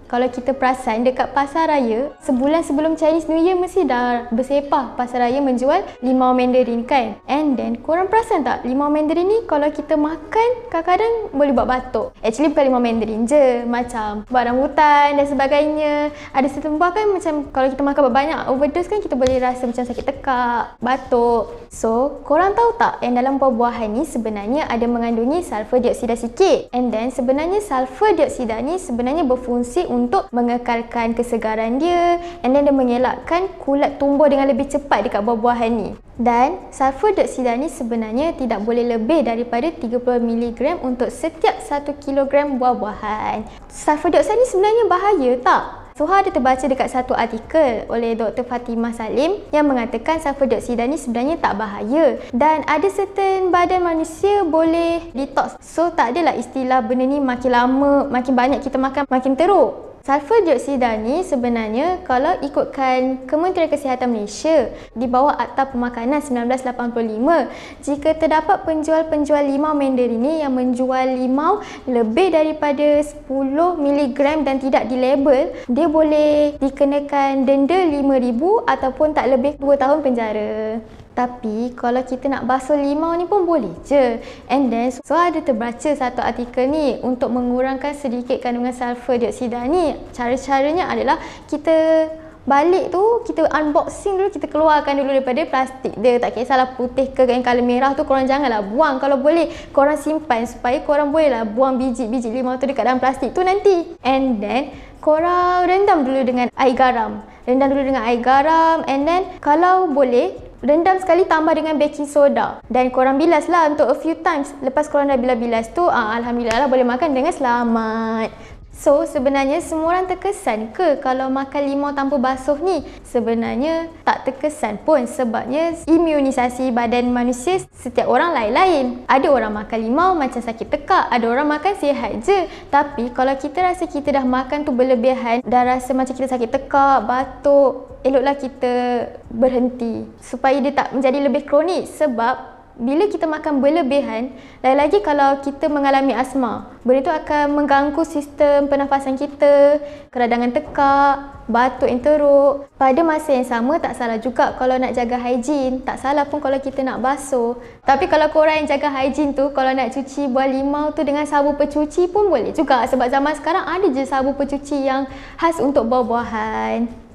Kalau kita perasan dekat pasar raya, sebulan sebelum Chinese New Year mesti dah bersepah pasar raya menjual limau mandarin kan. And then korang perasan tak, limau mandarin ni kalau kita makan kadang-kadang boleh buat batuk. Actually bukan limau mandarin je, macam buah rambutan dan sebagainya. Ada certain buah kan macam kalau kita makan banyak overdose kan kita boleh rasa macam sakit tekak, batuk. So korang tahu tak yang dalam buah-buahan ni sebenarnya ada mengandungi sulfur dioksida sikit. And then sebenarnya sulfur dioksida ni sebenarnya berfungsi untuk mengekalkan kesegaran dia, and then dia mengelakkan kulat tumbuh dengan lebih cepat dekat buah-buahan ni. Dan sulfur dioksida ni sebenarnya tidak boleh lebih daripada 30 mg untuk setiap 1 kg buah-buahan. Sulfur dioksida ni sebenarnya bahaya tak? Suha ada terbaca dekat satu artikel oleh Dr. Fatimah Salim yang mengatakan sulfur dioksida ni sebenarnya tak bahaya dan ada certain badan manusia boleh detox. So tak adalah istilah benda ni makin lama, makin banyak kita makan makin teruk. Sulfur dioksida ni sebenarnya kalau ikutkan Kementerian Kesihatan Malaysia di bawah Akta Pemakanan 1985, jika terdapat penjual-penjual limau mandarin ni yang menjual limau lebih daripada 10 mg dan tidak dilabel, dia boleh dikenakan denda RM5,000 ataupun tak lebih 2 tahun penjara. Tapi kalau kita nak basuh limau ni pun boleh je. And then so ada terbaca satu artikel ni untuk mengurangkan sedikit kandungan sulfur dioksida ni. Cara-caranya adalah kita balik tu, kita unboxing dulu, kita keluarkan dulu daripada plastik dia. Tak kisahlah putih ke yang colour merah tu, korang janganlah buang. Kalau boleh korang simpan supaya korang bolehlah buang biji-biji limau tu dekat dalam plastik tu nanti. And then korang rendam dulu dengan air garam. Rendam dulu dengan air garam, and then kalau boleh rendam sekali tambah dengan baking soda dan korang bilas lah untuk a few times. Lepas korang dah bilas-bilas tu, alhamdulillah lah boleh makan dengan selamat. So sebenarnya semua orang terkesan ke kalau makan limau tanpa basuh ni? Sebenarnya tak terkesan pun, sebabnya imunisasi badan manusia setiap orang lain-lain. Ada orang makan limau macam sakit tekak, ada orang makan sihat je. Tapi kalau kita rasa kita dah makan tu berlebihan, dah rasa macam kita sakit tekak, batuk, eloklah kita berhenti supaya dia tak menjadi lebih kronik. Sebab bila kita makan berlebihan, lagi-lagi kalau kita mengalami asma, benda tu akan mengganggu sistem pernafasan kita, keradangan tekak, batuk yang teruk. Pada masa yang sama, tak salah juga kalau nak jaga hygiene. Tak salah pun kalau kita nak basuh. Tapi kalau korang yang jaga hygiene tu, kalau nak cuci buah limau tu dengan sabun pencuci pun boleh juga. Sebab zaman sekarang ada je sabun pencuci yang khas untuk buah-buahan.